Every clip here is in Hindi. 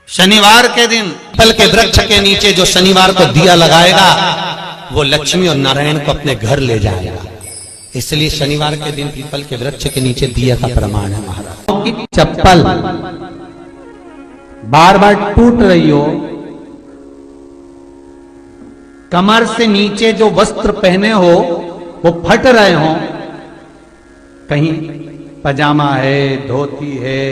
शनिवार के दिन पीपल के वृक्ष के नीचे जो शनिवार को दिया लगाएगा वो लक्ष्मी और नारायण को अपने घर ले जाएगा। इसलिए शनिवार के दिन पीपल के वृक्ष के नीचे दिया का प्रमाण है महाराज। चप्पल बार बार टूट रही हो, कमर से नीचे जो वस्त्र पहने हो वो फट रहे हो, कहीं पजामा है, धोती है,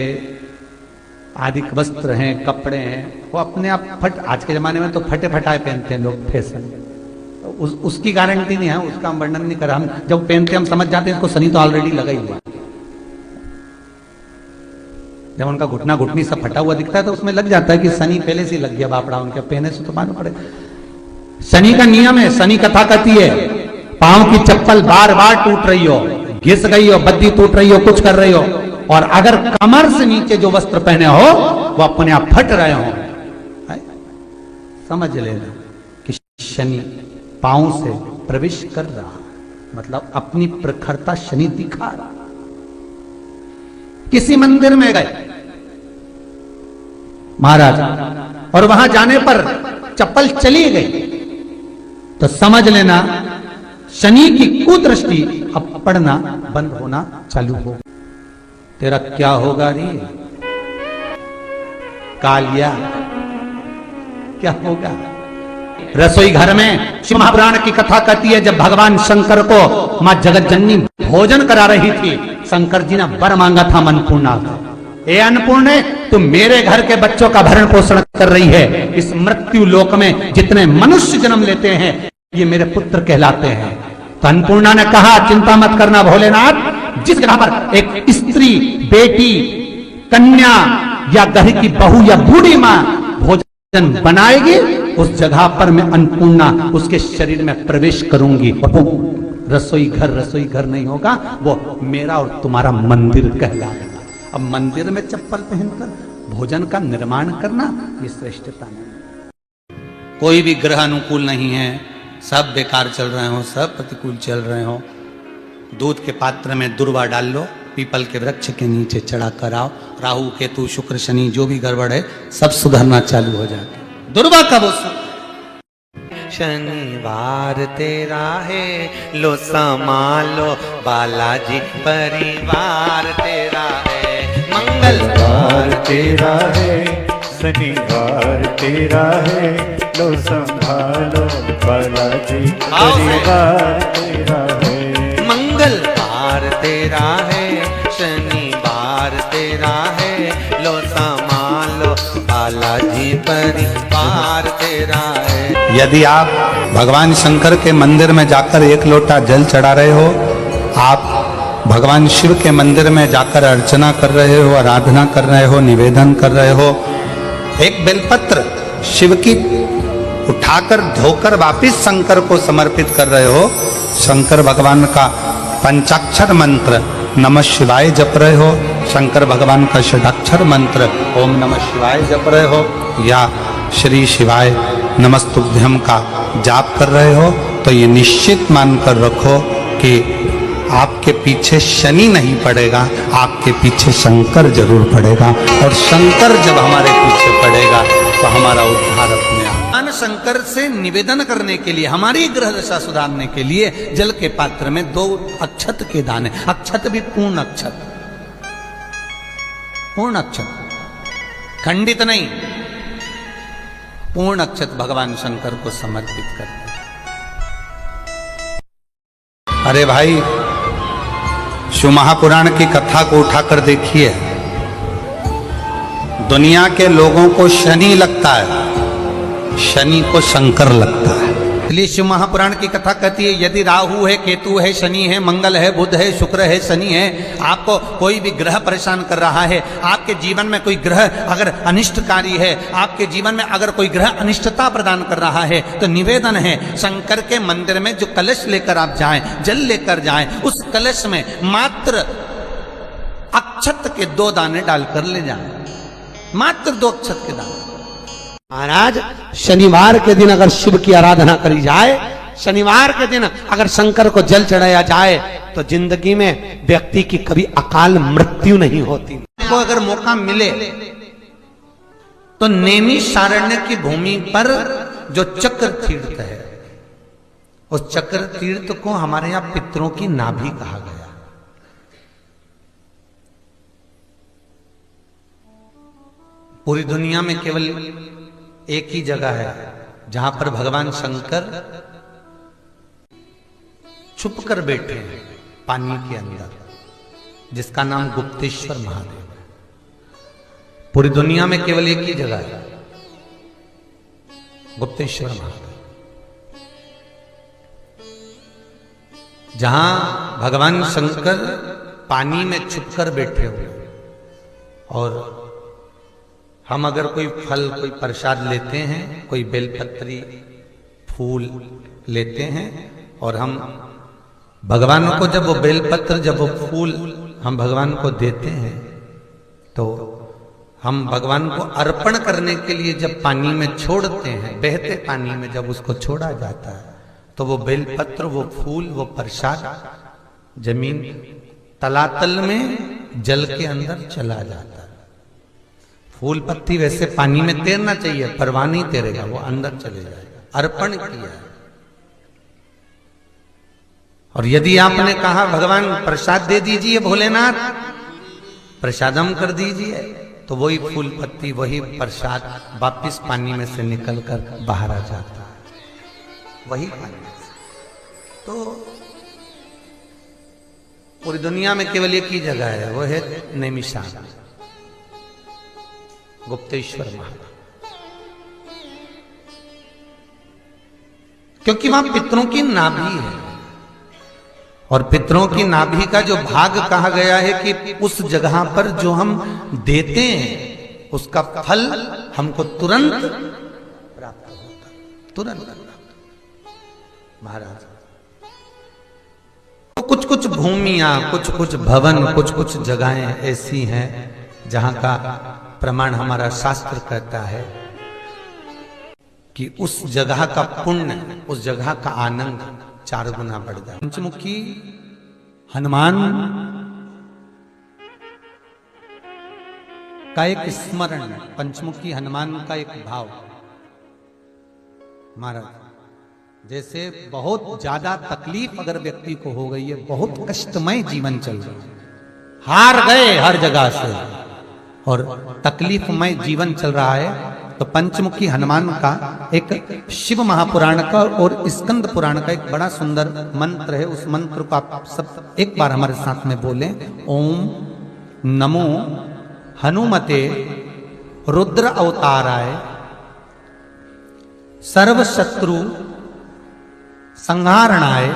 आदि वस्त्र हैं, कपड़े हैं, वो अपने आप फट। आज के जमाने में तो फटे फटाए पहनते हैं लोग, फैशन। उसकी गारंटी नहीं है, उसका हम वर्णन नहीं कर रहा। हम जब पहनते हम समझ जाते हैं इसको शनि तो ऑलरेडी लगा ही हुआ। जब उनका घुटना घुटनी सब फटा हुआ दिखता है तो उसमें लग जाता है कि शनि पहले से लग गया बापड़ा, उनके पहने से तो मालूम पड़ेगा। शनि का नियम है, शनि कथा कहती है पांव की चप्पल बार बार टूट रही हो, घिस गई हो, बद्दी टूट रही हो, कुछ कर रही हो, और अगर कमर से नीचे जो वस्त्र पहने हो वो अपने आप फट रहे हो, समझ लेना कि शनि पांव से प्रवेश कर रहा, मतलब अपनी प्रखरता शनि दिखा रहा। किसी मंदिर में गए महाराज और वहां जाने पर चप्पल चली गई तो समझ लेना शनि की कुदृष्टि अब पड़ना बंद होना चालू हो। तेरा क्या होगा रे कालिया, क्या होगा? रसोई घर में शिव महापुराण की कथा कहती है जब भगवान शंकर को मां जगत जननी भोजन करा रही थी, शंकर जी ने वर मांगा था अन्नपूर्णा से। ए अन्नपूर्णे, तुम मेरे घर के बच्चों का भरण पोषण कर रही है, इस मृत्यु लोक में जितने मनुष्य जन्म लेते हैं ये मेरे पुत्र कहलाते हैं। तो अन्नपूर्णा ने कहा चिंता मत करना भोलेनाथ, जिस जगह पर एक स्त्री, बेटी, कन्या या घर की बहू या बूढ़ी मां भोजन बनाएगी उस जगह पर मैं अन्नपूर्णा उसके शरीर में प्रवेश करूंगी। रसोई घर नहीं होगा, वो मेरा और तुम्हारा मंदिर कहलाएगा। अब मंदिर में चप्पल पहनकर भोजन का निर्माण करना ये श्रेष्ठता नहीं। कोई भी ग्रह अनुकूल नहीं है, सब बेकार चल रहे हो, सब प्रतिकूल चल रहे हो, दूध के पात्र में दुर्वा डाल लो, पीपल के वृक्ष के नीचे चढ़ा कर आओ, राहु केतु शुक्र शनि जो भी गड़बड़ है सब सुधरना चालू हो जाएगा। दुर्वा का वो शनिवार तेरा है लो संभालो बालाजी परिवार तेरा है, मंगलवार तेरा है, शनिवार तेरा है, लो संभालो बालाजी परिवार तेरा है। मंगलवार तेरा है, शनिवार तेरा है, लो संभालो बालाजी परिवार तेरा है। यदि आप भगवान शंकर के मंदिर में जाकर एक लोटा जल चढ़ा रहे हो, आप भगवान शिव के मंदिर में जाकर अर्चना कर रहे हो, आराधना कर रहे हो, निवेदन कर रहे हो, एक बेलपत्र शिव की उठाकर धोकर वापिस शंकर को समर्पित कर रहे हो, शंकर भगवान का पंचाक्षर मंत्र नमः शिवाय जप रहे हो, शंकर भगवान का षडाक्षर मंत्र ओम नमः शिवाय जप रहे हो, या श्री शिवाय नमस्तुभ्यम का जाप कर रहे हो, तो ये निश्चित मानकर रखो कि आपके पीछे शनि नहीं पड़ेगा, आपके पीछे शंकर जरूर पड़ेगा। और शंकर जब हमारे पीछे पड़ेगा तो हमारा उद्धार अपने आप। शंकर से निवेदन करने के लिए, हमारी ग्रह दशा सुधारने के लिए जल के पात्र में 2 अक्षत के दाने, अक्षत भी पूर्ण अक्षत, पूर्ण अक्षत, खंडित नहीं, पूर्ण अक्षत भगवान शंकर को समर्पित करते हैं। अरे भाई, शिव महापुराण की कथा को उठाकर देखिए, दुनिया के लोगों को शनि लगता है, शनि को शंकर लगता है। इसलिए शिव महापुराण की कथा कहती है यदि राहु है, केतु है, शनि है, मंगल है, बुध है, शुक्र है, शनि है, आपको कोई भी ग्रह परेशान कर रहा है, आपके जीवन में कोई ग्रह अगर अनिष्टकारी है, आपके जीवन में अगर कोई ग्रह अनिष्टता प्रदान कर रहा है, तो निवेदन है शंकर के मंदिर में जो कलश लेकर आप जाएं, जल लेकर जाएं, उस कलश में मात्र अक्षत के 2 दाने डालकर ले जाएं, मात्र 2 अक्षत के दाने। महाराज, शनिवार के दिन अगर शिव की आराधना करी जाए, शनिवार के दिन अगर शंकर को जल चढ़ाया जाए, तो जिंदगी में व्यक्ति की कभी अकाल मृत्यु नहीं होती। को अगर मौका मिले तो नैमिषारण्य की भूमि पर जो चक्र तीर्थ है, उस चक्र तीर्थ को हमारे यहां पितरों की नाभि कहा गया। पूरी दुनिया में केवल एक ही जगह है जहां पर भगवान शंकर छुप कर बैठे हैं पानी के अंदर, जिसका नाम गुप्तेश्वर महादेव है। पूरी दुनिया में केवल एक ही जगह है, गुप्तेश्वर महादेव, जहां भगवान शंकर पानी में छुपकर बैठे हुए। और हम अगर कोई फल, कोई प्रसाद लेते हैं, कोई बेलपत्री फूल लेते हैं, और हम भगवान को जब वो बेलपत्र, जब वो फूल हम भगवान को देते हैं, तो हम भगवान को अर्पण करने के लिए जब पानी में छोड़ते हैं, बहते पानी में जब उसको छोड़ा जाता है, तो वो बेलपत्र, वो फूल, वो प्रसाद जमीन तलातल में जल के अंदर चला जाता है। फूल पत्ती वैसे पानी में तैरना चाहिए, परवाह नहीं तैरेगा, वो अंदर चले जाएगा, अर्पण किया है। और यदि आपने कहा भगवान प्रसाद दे दीजिए, भोलेनाथ प्रसादम कर दीजिए, तो वही फूल पत्ती, वही प्रसाद वापिस पानी में से निकलकर बाहर आ जाता है, वही पानी से। तो पूरी दुनिया में केवल एक ही जगह है, वो है नैमिषारण्य, गुप्तेश्वर महादेव, क्योंकि वहां पितरों की नाभि है। और पितरों की नाभि का जो भाग कहा गया है कि उस जगह पर जो हम देते हैं, उसका फल हमको तुरंत प्राप्त होता, तुरंत। महाराज, तो कुछ कुछ भूमियां, कुछ कुछ भवन, कुछ कुछ जगहें ऐसी हैं जहां का प्रमाण हमारा शास्त्र कहता है कि उस जगह का पुण्य, उस जगह का आनंद 4 गुना बढ़ जाए। पंचमुखी हनुमान का एक स्मरण, पंचमुखी हनुमान का एक भाव। महाराज, जैसे बहुत ज्यादा तकलीफ अगर व्यक्ति को हो गई है, बहुत कष्टमय जीवन चल रहा है, हार गए हर जगह से और तकलीफमय जीवन चल रहा है, तो पंचमुखी हनुमान का एक शिव महापुराण का और स्कंद पुराण का एक बड़ा सुंदर मंत्र है। उस मंत्र को आप सब एक बार हमारे साथ में बोलें। ओम नमो हनुमते रुद्र अवताराय सर्व शत्रु संहारणाय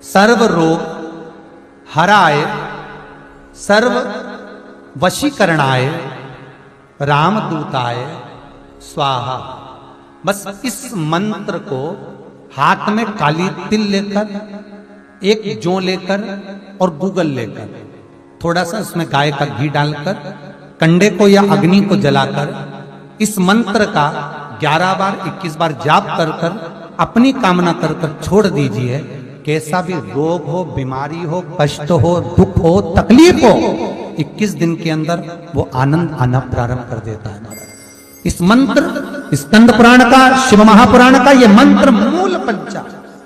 सर्व रोग हराय सर्व वशीकरणाय रामदूताय स्वाहा। बस इस मंत्र को हाथ में काली तिल लेकर, एक जौ लेकर और गूगल लेकर, थोड़ा सा उसमें गाय का घी डालकर, कंडे को या अग्नि को जलाकर इस मंत्र का 11 बार 21 बार जाप कर कर अपनी कामना कर कर छोड़ दीजिए। कैसा भी रोग हो, बीमारी हो, कष्ट हो, दुख हो, तकलीफ हो, 21 दिन के अंदर वो आनंद आना प्रारंभ कर देता है। इस मंत्र स्कंद पुराण का, शिव महापुराण का ये मंत्र मूल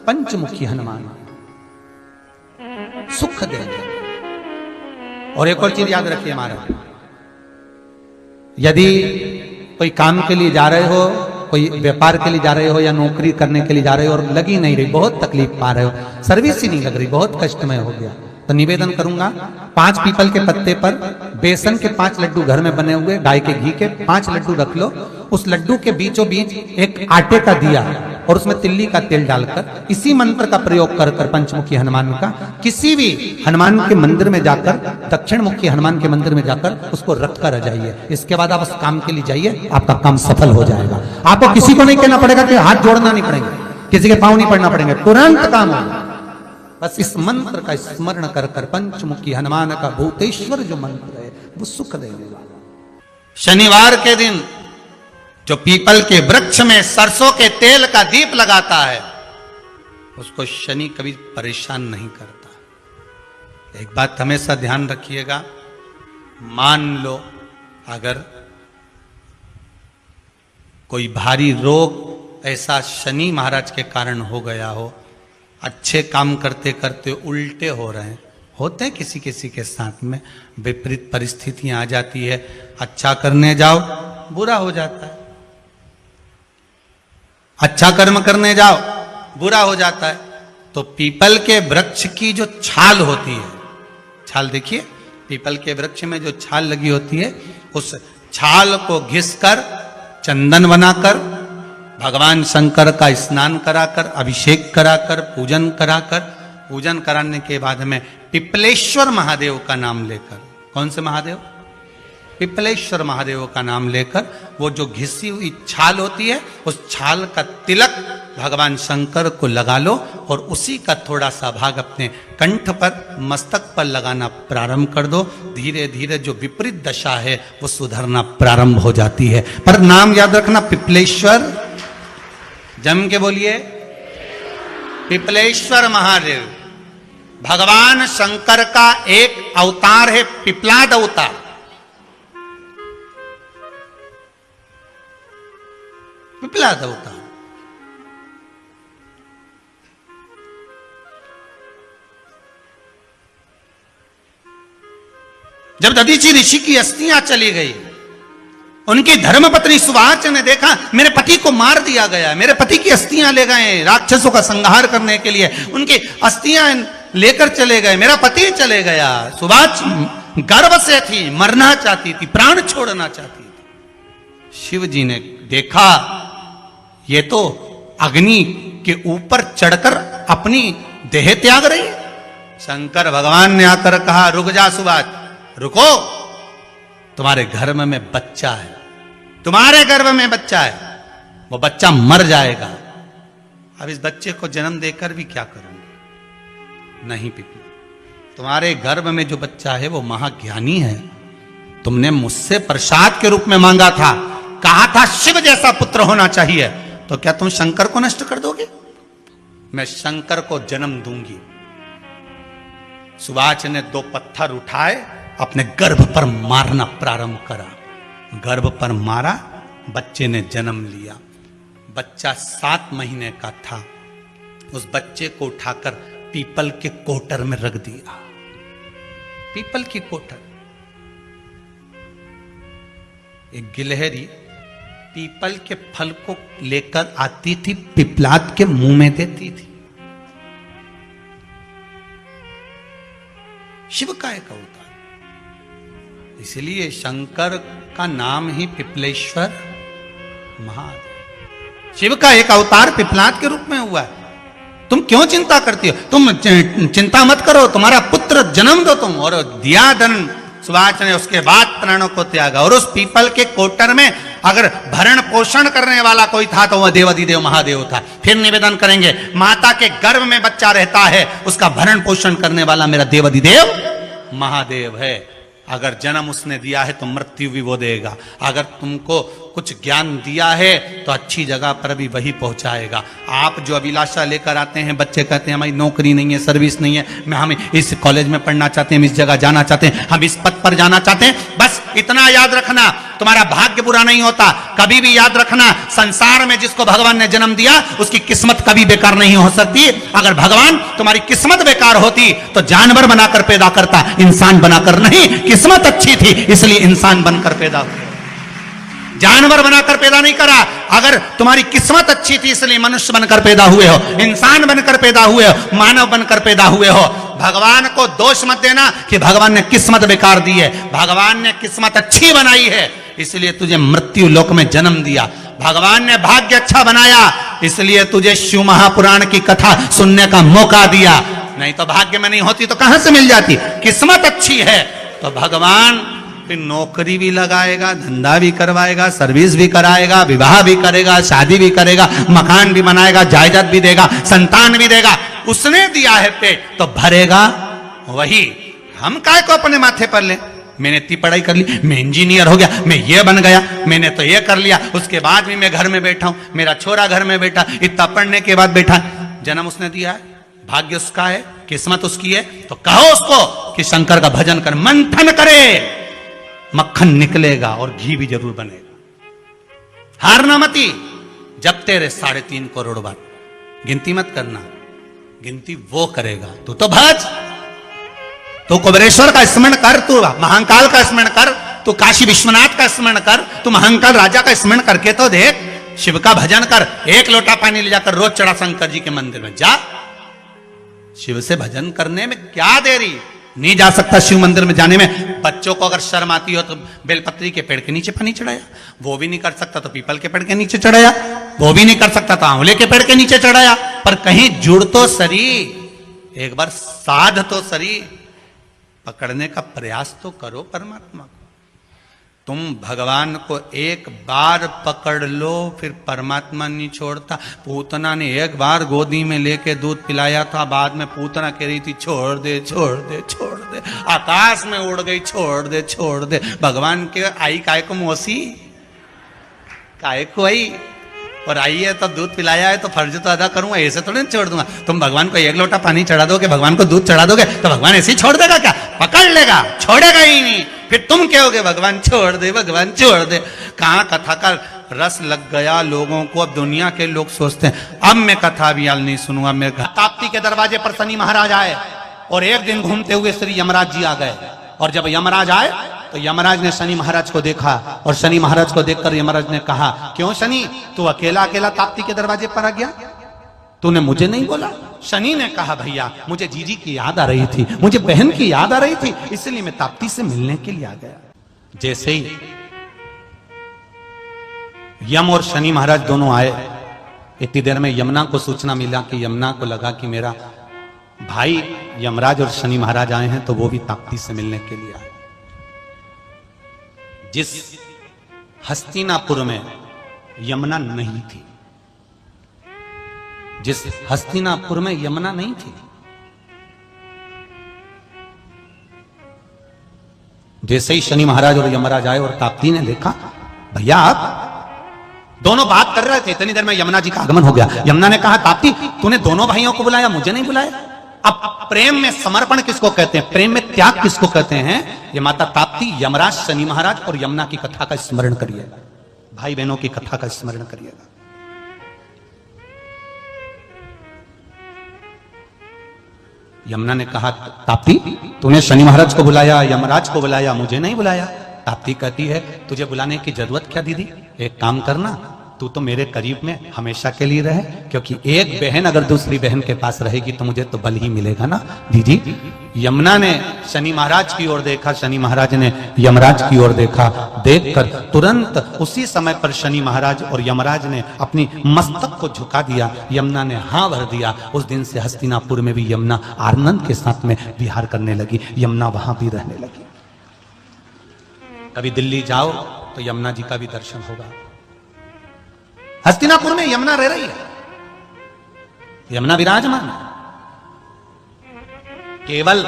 पंचमुखी हनुमान सुख देंगे। और एक और चीज याद रखिए महाराज, यदि कोई काम के लिए जा रहे हो, कोई व्यापार के लिए जा रहे हो या नौकरी करने के लिए जा रहे हो और लगी नहीं रही, बहुत तकलीफ पा रहे हो, सर्विस ही नहीं लग रही, बहुत कष्टमय हो गया, तो निवेदन करूंगा 5 पीपल के पत्ते पर बेसन के 5 लड्डू घर में बने हुए, गाय के घी के 5 लड्डू रख लो, उस लड्डू के बीचों बीच एक आटे का दिया और उसमें तिल्ली का तेल डालकर इसी मंत्र का प्रयोग कर कर पंचमुखी हनुमान का किसी भी हनुमान के मंदिर में जाकर, दक्षिण मुखी हनुमान के मंदिर में जाकर उसको रख कर आ जाइए। इसके बाद आप उस काम के लिए जाइए, आपका काम सफल हो जाएगा। आपको किसी को नहीं कहना पड़ेगा कि हाथ जोड़ना नहीं पड़ेगा, किसी के पांव नहीं पड़ना पड़ेंगे, तुरंत काम होगा। बस इस मंत्र का स्मरण कर कर पंचमुखी हनुमान का भूतेश्वर जो मंत्र है वो सुख देने वाला। शनिवार के दिन जो पीपल के वृक्ष में सरसों के तेल का दीप लगाता है उसको शनि कभी परेशान नहीं करता। एक बात हमेशा ध्यान रखिएगा, मान लो अगर कोई भारी रोग ऐसा शनि महाराज के कारण हो गया हो, अच्छे काम करते करते उल्टे हो रहे हैं, होते हैं किसी किसी के साथ में, विपरीत परिस्थितियां आ जाती है, अच्छा करने जाओ बुरा हो जाता है, अच्छा कर्म करने जाओ बुरा हो जाता है। तो पीपल के वृक्ष की जो छाल होती है, छाल देखिए, पीपल के वृक्ष में जो छाल लगी होती है, उस छाल को घिसकर चंदन बनाकर भगवान शंकर का स्नान कराकर, अभिषेक कराकर, पूजन कराने के बाद में पिपलेश्वर महादेव का नाम लेकर, कौन से महादेव? पिपलेश्वर महादेव का नाम लेकर वो जो घिसी हुई छाल होती है, उस छाल का तिलक भगवान शंकर को लगा लो और उसी का थोड़ा सा भाग अपने कंठ पर, मस्तक पर लगाना प्रारंभ कर दो। धीरे धीरे जो विपरीत दशा है वो सुधरना प्रारंभ हो जाती है। पर नाम याद रखना, पिपलेश्वर, जम के बोलिए, पिपलेश्वर महादेव भगवान शंकर का एक अवतार है, पिपलाद अवतार। पिपलाद अवतार जब दधीची ऋषि की अस्थियां चली गई, उनकी धर्मपत्नी सुवाच ने देखा मेरे पति को मार दिया गया, मेरे पति की अस्थियां ले गए राक्षसों का संहार करने के लिए, उनकी अस्थियां लेकर चले गए, मेरा पति चले गया। सुवाच गर्व से थी, मरना चाहती थी, प्राण छोड़ना चाहती थी। शिव जी ने देखा ये तो अग्नि के ऊपर चढ़कर अपनी देह त्याग रही है। शंकर भगवान ने आकर कहा, रुक जा सुवाच, रुको, तुम्हारे गर्भ में बच्चा है, तुम्हारे गर्भ में बच्चा है, वो बच्चा मर जाएगा। अब इस बच्चे को जन्म देकर भी क्या करूंगी? नहीं पिपली, तुम्हारे गर्भ में जो बच्चा है वो महाज्ञानी है, तुमने मुझसे प्रसाद के रूप में मांगा था, कहा था शिव जैसा पुत्र होना चाहिए, तो क्या तुम शंकर को नष्ट कर दोगे? मैं शंकर को जन्म दूंगी। सुवाच ने 2 पत्थर उठाए, अपने गर्भ पर मारना प्रारंभ करा, गर्भ पर मारा, बच्चे ने जन्म लिया। बच्चा 7 महीने का था। उस बच्चे को उठाकर पीपल के कोटर में रख दिया। पीपल की कोटर, एक गिलहरी पीपल के फल को लेकर आती थी, पिपलाद के मुंह में देती थी। शिव का एक अवतार, इसलिए शंकर का नाम ही पिपलेश्वर महादेव। शिव का एक अवतार पिपलाद के रूप में हुआ है। तुम क्यों चिंता करती हो? तुम चिंता मत करो, तुम्हारा पुत्र जन्म दो तुम। और दिया धन सुवाच ने, उसके बाद प्राणों को त्यागा। और उस पीपल के कोटर में अगर भरण पोषण करने वाला कोई था तो वह देवाधिदेव महादेव था। फिर निवेदन करेंगे, माता के गर्भ में बच्चा रहता है, उसका भरण पोषण करने वाला मेरा देवाधिदेव महादेव है। अगर जन्म उसने दिया है तो मृत्यु भी वो देगा। अगर तुमको कुछ ज्ञान दिया है तो अच्छी जगह पर भी वही पहुंचाएगा। आप जो अभिलाषा लेकर आते हैं, बच्चे कहते हैं हमारी नौकरी नहीं है, सर्विस नहीं है, हम इस कॉलेज में पढ़ना चाहते हैं, हम इस जगह जाना चाहते हैं, हम इस पद पर जाना चाहते हैं, बस इतना याद रखना, तुम्हारा भाग्य बुरा नहीं होता। कभी भी याद रखना, संसार में जिसको भगवान ने जन्म दिया उसकी किस्मत कभी बेकार नहीं हो सकती। अगर भगवान तुम्हारी किस्मत बेकार होती तो जानवर बनाकर पैदा करता, इंसान बनाकर नहीं। किस्मत अच्छी थी इसलिए इंसान बनकर पैदा हुए, जानवर बनाकर पैदा नहीं करा। अगर तुम्हारी किस्मत अच्छी थी इसलिए मनुष्य बनकर पैदा हुए हो, इंसान बनकर पैदा हुए हो, मानव बनकर पैदा हुए हो। भगवान को दोष मत देना कि भगवान ने किस्मत बेकार दी है। भगवान ने किस्मत अच्छी बनाई है इसलिए तुझे मृत्यु लोक में जन्म दिया। भगवान ने भाग्य अच्छा बनाया इसलिए तुझे शिव महापुराण की कथा सुनने का मौका दिया। नहीं तो भाग्य में नहीं होती तो कहां से मिल जाती। किस्मत अच्छी है तो भगवान फिर नौकरी भी लगाएगा, धंधा भी करवाएगा, सर्विस भी कराएगा, विवाह भी करेगा, शादी भी करेगा, मकान भी बनाएगा, जायदाद भी देगा, संतान भी देगा। उसने दिया है पेट तो भरेगा वही। हम काय को अपने माथे पर ले, मैंने इतनी पढ़ाई कर ली, मैं इंजीनियर हो गया, मैं ये बन गया, मैंने तो ये कर लिया, उसके बाद भी मैं घर में बैठा हूं, मेरा छोरा घर में बैठा, इतना पढ़ने के बाद बैठा। जन्म उसने दिया है, भाग्य उसका है, किस्मत उसकी है, तो कहो उसको कि शंकर का भजन कर, मंथन करे, मक्खन निकलेगा और घी भी जरूर बनेगा। हारना मती, जब तेरे 3.5 करोड़ बार गिनती मत करना, गिनती वो करेगा। तू तो भज, तू कुबेरेश्वर का स्मरण कर, तू महाकाल का स्मरण कर, तू काशी विश्वनाथ का स्मरण कर, तू महाकाल राजा का स्मरण करके तो देख, शिव का भजन कर। 1 लोटा पानी ले जाकर रोज चढ़ा शंकर जी के मंदिर में जा। शिव से भजन करने में क्या देरी, नहीं जा सकता शिव मंदिर में जाने में। बच्चों को अगर शर्म आती हो तो बेलपत्री के पेड़ के नीचे पानी चढ़ाया, वो भी नहीं कर सकता तो पीपल के पेड़ के नीचे चढ़ाया, वो भी नहीं कर सकता तो आंवले के पेड़ के नीचे चढ़ाया। पर कहीं जुड़ तो सरी, एक बार साध तो सरी, पकड़ने का प्रयास तो करो परमात्मा को। तुम भगवान को एक बार पकड़ लो, फिर परमात्मा नहीं छोड़ता। पूतना ने एक बार गोदी में लेके दूध पिलाया था, बाद में पूतना कह रही थी छोड़ दे छोड़ दे छोड़ दे, आकाश में उड़ गई, छोड़ दे छोड़ दे। भगवान के आई काय को मौसी, काय को आई, और आई है तो दूध पिलाया है तो फर्ज तो अदा करूंगा, ऐसे थोड़ी ना छोड़ दूंगा। तुम भगवान को 1 लोटा पानी चढ़ा दोगे, भगवान को दूध चढ़ा दोगे तो भगवान ऐसे ही छोड़ देगा क्या? पकड़ लेगा, छोड़ेगा ही नहीं। फिर तुम कहोगे भगवान छोड़ दे, भगवान छोड़ दे। कहां कथा का रस लग गया लोगों को। अब दुनिया के लोग सोचते हैं अब मैं कथा भी हाल नहीं सुनूंगा। मेरे घर ताप्ती के दरवाजे पर शनि महाराज आए और एक दिन घूमते हुए श्री यमराज जी आ गए। और जब यमराज आए तो यमराज ने शनि महाराज को देखा और शनि महाराज को देखकर यमराज ने कहा, क्यों शनि, तू अकेला अकेला ताप्ती के दरवाजे पर आ गया, तूने मुझे नहीं बोला? शनि ने कहा, भैया मुझे जीजी की याद आ रही थी, मुझे बहन की याद आ रही थी, इसलिए मैं ताप्ती से मिलने के लिए आ गया। जैसे ही यम और शनि महाराज दोनों आए, इतनी देर में यमुना को सूचना मिला कि यमुना को लगा कि मेरा भाई यमराज और शनि महाराज आए हैं, तो वो भी ताप्ती से मिलने के लिए आए। जिस हस्तिनापुर में यमुना नहीं थी, जिस हस्तिनापुर में यमुना नहीं थी, जैसे ही शनि महाराज और यमराज आए और ताप्ती ने देखा, भैया आप दोनों बात कर रहे थे, इतनी देर में यमुना जी का आगमन हो गया। यमुना ने कहा, ताप्ती तूने दोनों भाइयों को बुलाया, मुझे नहीं बुलाया। अब प्रेम में समर्पण किसको कहते हैं, प्रेम में त्याग किसको कहते हैं? ये माता ताप्ती, यमराज, शनि महाराज और यमुना की कथा का स्मरण करिएगा, भाई बहनों की कथा का स्मरण करिएगा। यमुना ने कहा, ताप्ती तूने शनि महाराज को बुलाया, यमराज को बुलाया, मुझे नहीं बुलाया। ताप्ती कहती है, तुझे बुलाने की जरूरत क्या दीदी, एक काम करना, तू तो मेरे करीब में हमेशा के लिए रहे, क्योंकि एक बहन अगर दूसरी बहन के पास रहेगी तो मुझे तो बल ही मिलेगा ना दीदी। यमुना ने शनि महाराज की ओर देखा, शनि महाराज ने यमराज की ओर देखा। देखकर तुरंत उसी समय पर शनि महाराज और यमराज ने अपनी मस्तक को झुका दिया, यमुना ने हाँ भर दिया। उस दिन से हस्तिनापुर में भी यमुना आनंद के साथ में विहार करने लगी, यमुना वहां भी रहने लगी। कभी दिल्ली जाओ तो यमुना जी का भी दर्शन होगा। हस्तिनापुर में यमुना रह रही है, यमुना विराजमान है। केवल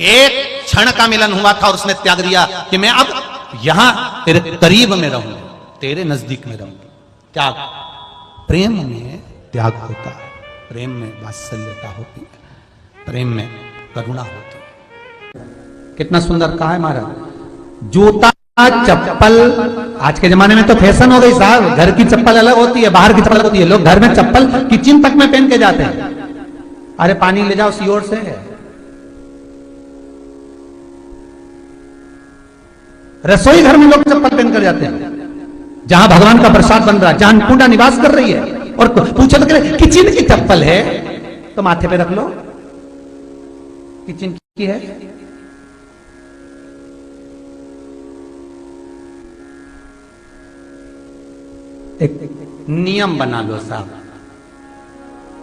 एक क्षण का मिलन हुआ था और उसने त्याग दिया कि मैं अब यहां तेरे करीब में रहूंगी, तेरे नजदीक में रहूंगी। त्याग, प्रेम में त्याग होता है, प्रेम में वात्सल्यता होती है, प्रेम में करुणा होती है। कितना सुंदर कहा है महाराज। जूता चप्पल आज के जमाने में तो फैशन हो गई साहब, घर की चप्पल अलग होती है, बाहर की चप्पल होती है। लोग घर में चप्पल किचन तक में पहन के जाते हैं। अरे पानी ले जाओ सीओर से। रसोई घर में लोग चप्पल पहन कर जाते हैं, जहां भगवान का प्रसाद बन रहा है, जहां अन्नपूर्णा निवास कर रही है, और पूछो तो किचन की चप्पल है तो माथे पे रख लो, किचन की है। एक नियम बना लो साहब,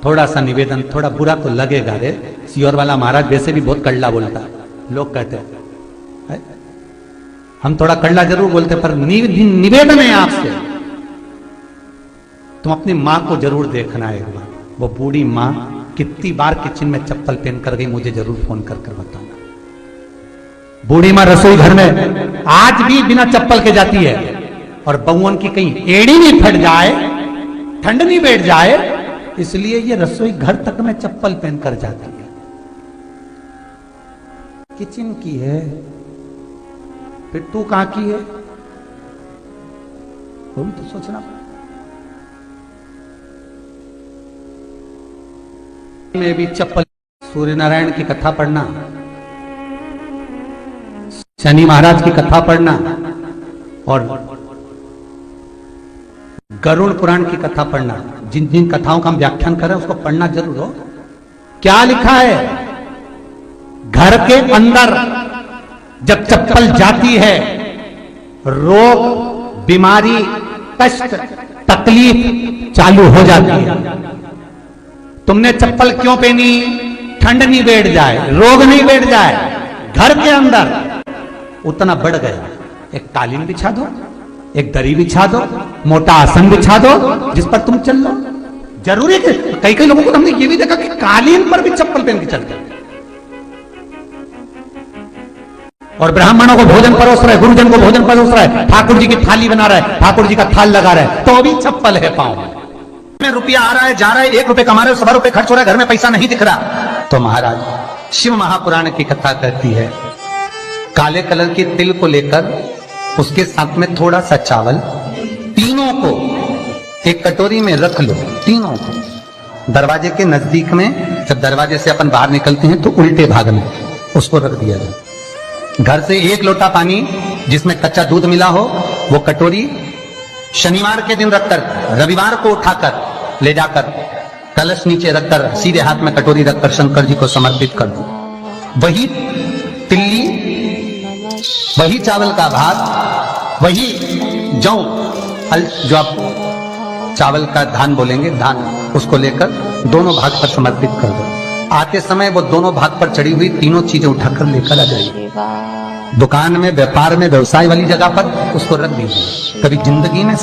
थोड़ा सा निवेदन, थोड़ा बुरा तो लगेगा रे, सीओर वाला महाराज वैसे भी बहुत कड़ला बोलता है, लोग कहते हैं, हम थोड़ा कड़ला जरूर बोलते पर निवेदन है आपसे, तुम अपनी मां को जरूर देखना है एक बार। वो बूढ़ी मां कितनी बार किचन में चप्पल पहन कर गई, मुझे जरूर फोन कर बताना। बूढ़ी मां रसोई घर में आज भी बिना चप्पल के जाती है, और बहुओं की कहीं एड़ी नहीं फट जाए, ठंड नहीं बैठ जाए, इसलिए ये रसोई घर तक में चप्पल पहनकर जाती है। किचन की है, फिर तू कहां की है? वो भी तो सोचना पड़ेगा। में भी चप्पल, सूर्य नारायण की कथा पढ़ना, शनि महाराज की कथा पढ़ना और गरुड़ पुराण की कथा पढ़ना, जिन जिन कथाओं का हम व्याख्यान कर रहे हैं उसको पढ़ना जरूर हो। क्या लिखा है? घर के अंदर जब चप्पल जाती है, रोग, बीमारी, कष्ट, तकलीफ चालू हो जाती है। तुमने चप्पल क्यों पहनी? ठंड नहीं बैठ जाए, रोग नहीं बैठ जाए। घर के अंदर उतना बढ़ गया, एक कालीन बिछा दो, एक दरी बिछा दो, मोटा आसन बिछा दो, जिस पर तुम चल लो। जरूरी है कि कई कई लोगों को हमने ये भी देखा कि कालीन पर भी चप्पल पहन के चलते हैं। और ब्राह्मणों को भोजन परोस रहे, गुरुजन को भोजन परोस रहा है, ठाकुर जी की थाली बना रहा है, ठाकुर जी का थाल लगा रहा है, तो भी चप्पल है पांव में। रुपया आ रहा है, जा रहा है, 1 रुपए कमा रहे हो, 100 रुपए खर्च हो रहा है, घर में पैसा नहीं दिख रहा। तो महाराज शिव महापुराण की कथा कहती है, काले कलर के तिल को लेकर उसके साथ में थोड़ा सा चावल, तीनों को एक कटोरी में रख लो। तीनों को दरवाजे के नजदीक में, जब दरवाजे से अपन बाहर निकलते हैं तो उल्टे भाग में उसको रख दिया जाए। घर से 1 लोटा पानी जिसमें कच्चा दूध मिला हो, वो कटोरी शनिवार के दिन रखकर, रविवार को उठाकर ले जाकर कलश नीचे रखकर, सीधे हाथ में कटोरी रखकर शंकर जी को समर्पित कर दो। वही तिल्ली, वही चावल का भात, वही जौ, जो आप चावल का धान बोलेंगे, धान, उसको लेकर दोनों भाग पर समर्पित कर दो। आते समय वो दोनों भाग पर चढ़ी हुई तीनों चीजें उठाकर लेकर आ जाइए। दुकान में, व्यापार में, व्यवसाय वाली जगह पर उसको रख दीजिए। कभी जिंदगी में